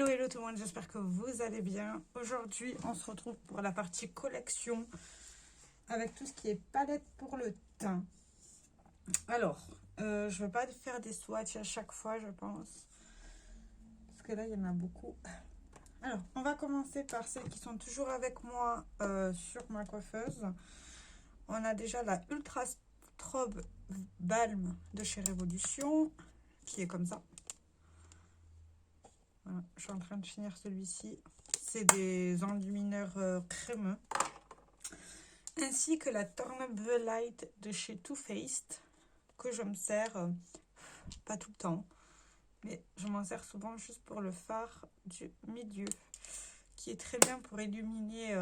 Hello, hello tout le monde, j'espère que vous allez bien. Aujourd'hui, on se retrouve pour la partie collection avec tout ce qui est palette pour le teint. Alors, je ne vais pas faire des swatchs à chaque fois, je pense. Parce que là, il y en a beaucoup. Alors, on va commencer par celles qui sont toujours avec moi sur ma coiffeuse. On a déjà la Ultra Strobe Balm de chez Révolution, qui est comme ça. Voilà, je suis en train de finir celui-ci. C'est des enlumineurs crémeux. Ainsi que la Tornable Light de chez Too Faced, que je me sers pas tout le temps, mais je m'en sers souvent juste pour le fard du milieu, qui est très bien pour illuminer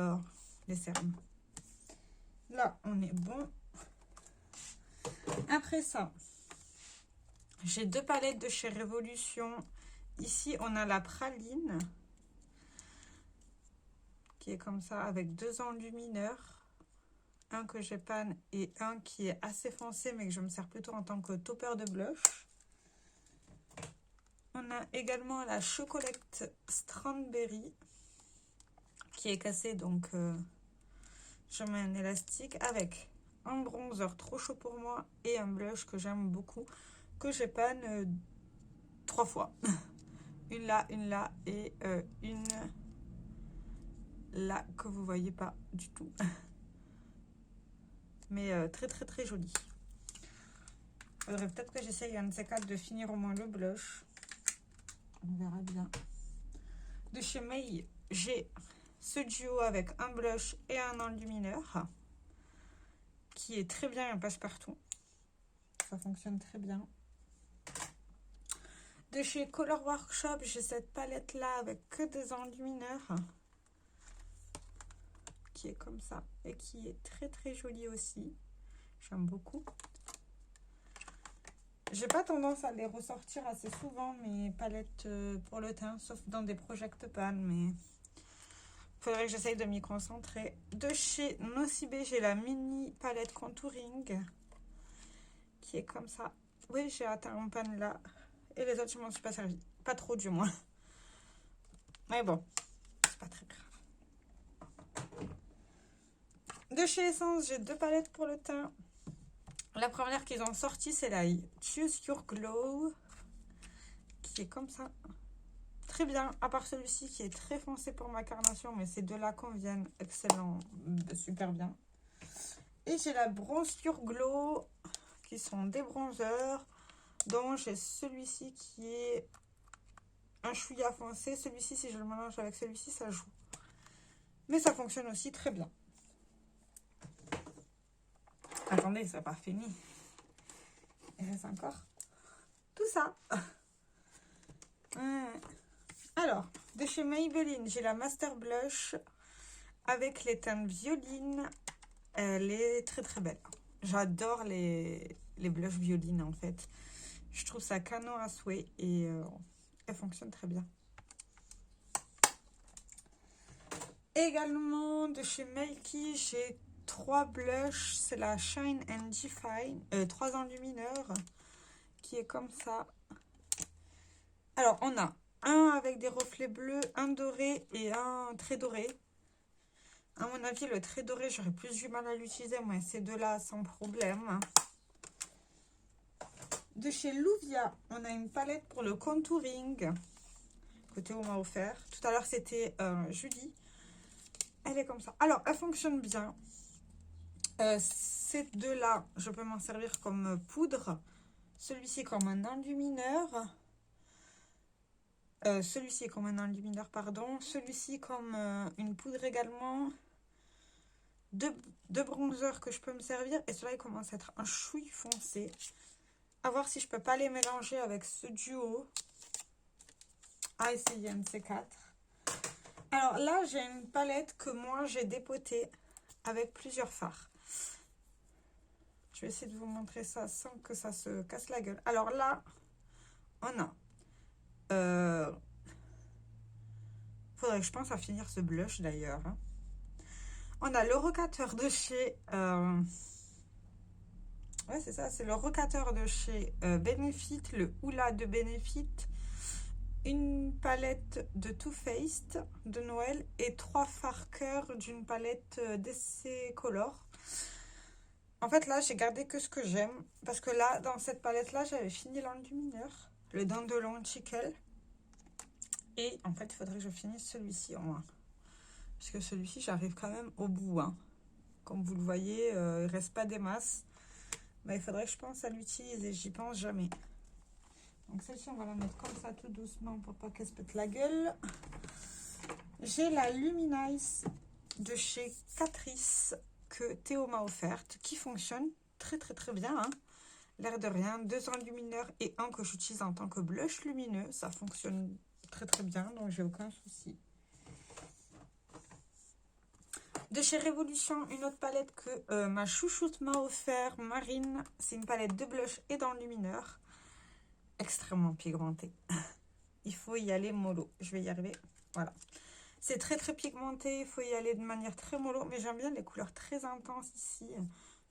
les cernes. Là, on est bon. Après ça, j'ai deux palettes de chez Révolution. Ici, on a la praline, qui est comme ça, avec deux enlumineurs. Un que j'épanne et un qui est assez foncé, mais que je me sers plutôt en tant que topper de blush. On a également la Chocolate Strandberry, qui est cassée, donc je mets un élastique avec un bronzer trop chaud pour moi et un blush que j'aime beaucoup, que j'épanne 3 fois. Une là et une là que vous voyez pas du tout. Mais très jolie. Faudrait peut-être que j'essaye un de ces quatre de finir au moins le blush. On verra bien. De chez May, j'ai ce duo avec un blush et un enlumineur qui est très bien, un passe-partout. Ça fonctionne très bien. De chez Color Workshop, j'ai cette palette là avec que des enlumineurs qui est comme ça et qui est très jolie aussi. J'aime beaucoup. J'ai pas tendance à les ressortir assez souvent, mes palettes pour le teint, sauf dans des project pan, mais faudrait que j'essaye de m'y concentrer. De chez Nocibé, j'ai la mini palette contouring qui est comme ça. Oui, j'ai atteint un pan là. Et les autres, je m'en suis pas servi. Pas trop, du moins. Mais bon, c'est pas très grave. De chez Essence, j'ai deux palettes pour le teint. La première qu'ils ont sortie, c'est la Choose Your Glow, qui est comme ça. Très bien, à part celui-ci qui est très foncé pour ma carnation, mais ces deux-là conviennent excellent, super bien. Et j'ai la Bronze Your Glow, qui sont des bronzers, dont j'ai celui-ci qui est un chouïa foncé. Celui-ci, si je le mélange avec celui-ci, ça joue. Mais ça fonctionne aussi très bien. Attendez, ça n'a pas fini. Il reste encore tout ça. Alors, de chez Maybelline, j'ai la Master Blush avec les teintes violines. Elle est très belle. J'adore les blushs violines en fait. Je trouve ça canon à souhait et elle fonctionne très bien. Également de chez Melky, j'ai 3 blushs. C'est la Shine and Define, 3 enlumineurs qui est comme ça. Alors, on a un avec des reflets bleus, un doré et un très doré. À mon avis, le très doré, j'aurais plus du mal à l'utiliser, mais ces deux-là, sans problème. De chez Louvia, on a une palette pour le contouring que Théo m'a offert. Tout à l'heure, c'était Julie. Elle est comme ça. Alors, elle fonctionne bien. Ces deux-là, je peux m'en servir comme poudre. Celui-ci comme un enlumineur. Celui-ci comme un enlumineur, pardon. Celui-ci comme une poudre également. Deux bronzers que je peux me servir. Et cela, il commence à être un chouille foncé. À voir si je peux pas les mélanger avec ce duo. À essayer un de ces quatre. Alors là, j'ai une palette que moi, j'ai dépotée avec plusieurs fards. Je vais essayer de vous montrer ça sans que ça se casse la gueule. Alors là, on a... faudrait que je pense à finir ce blush d'ailleurs. Hein. On a le recateur de chez... Ouais, c'est ça, c'est le recateur de chez Benefit, le Hoola de Benefit. une palette de Too Faced de Noël et 3 fards cœur d'une palette d'essai Color. En fait, là, j'ai gardé que ce que j'aime. Parce que là, dans cette palette-là, j'avais fini l'enlumineur, le Dandelon Chicle. Et en fait, il faudrait que je finisse celui-ci en moins. Parce que celui-ci, j'arrive quand même au bout. Hein. Comme vous le voyez, il ne reste pas des masses. Mais il faudrait que je pense à l'utiliser. J'y pense jamais. Donc celle-ci, on va la mettre comme ça tout doucement pour pas qu'elle se pète la gueule. J'ai la Luminize de chez Catrice que Théo m'a offerte, qui fonctionne très bien. Hein. L'air de rien, 2 enlumineurs et un que j'utilise en tant que blush lumineux. Ça fonctionne très bien, donc j'ai aucun souci. De chez Révolution, une autre palette que ma chouchoute m'a offert, Marine. C'est une palette de blush et d'enlumineur. Extrêmement pigmentée. Il faut y aller mollo. Je vais y arriver. Voilà. C'est très pigmenté. Il faut y aller de manière très mollo. Mais j'aime bien les couleurs très intenses ici,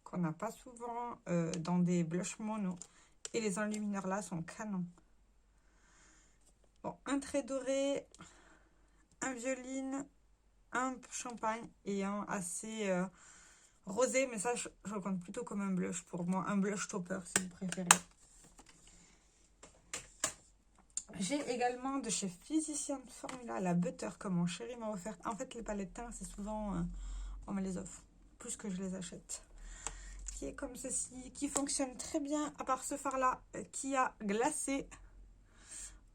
qu'on n'a pas souvent dans des blushs mono. Et les enlumineurs là sont canons. Bon, un trait doré, un violine, un champagne et un assez rosé. Mais ça, je le compte plutôt comme un blush pour moi. Un blush topper si vous préférez. J'ai également de chez Physician Formula la Butter que mon chéri m'a offert. En fait, les palettes teintes, c'est souvent, on me les offre, plus que je les achète. Qui est comme ceci, qui fonctionne très bien, à part ce fard-là, qui a glacé.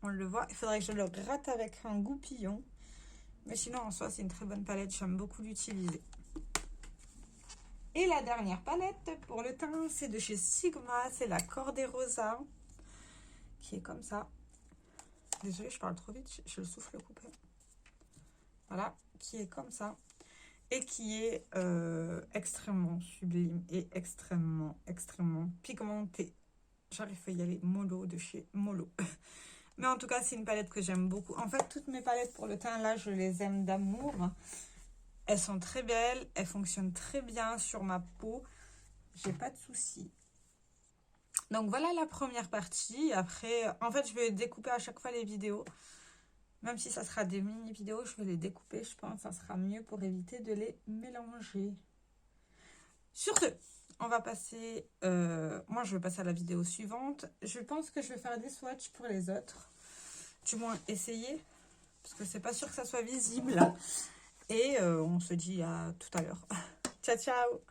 On le voit, il faudrait que je le gratte avec un goupillon. Mais sinon, en soi, c'est une très bonne palette, j'aime beaucoup l'utiliser. Et la dernière palette pour le teint, c'est de chez Sigma, c'est la Cordée Rosa, qui est comme ça. Désolée, je parle trop vite, je le souffle coupé. Voilà, qui est comme ça. Et qui est extrêmement sublime et extrêmement pigmenté. J'arrive à y aller mollo de chez Mollo. Mais en tout cas, c'est une palette que j'aime beaucoup. En fait, toutes mes palettes pour le teint, là, je les aime d'amour. Elles sont très belles, elles fonctionnent très bien sur ma peau. J'ai pas de soucis. Donc voilà la première partie. Après, en fait, je vais découper à chaque fois les vidéos. Même si ça sera des mini-vidéos, je vais les découper. Je pense que ça sera mieux pour éviter de les mélanger. Sur ce, on va passer... moi, je vais passer à la vidéo suivante. Je pense que je vais faire des swatchs pour les autres. Du moins, essayer. Parce que c'est pas sûr que ça soit visible. Et on se dit à tout à l'heure. Ciao, ciao!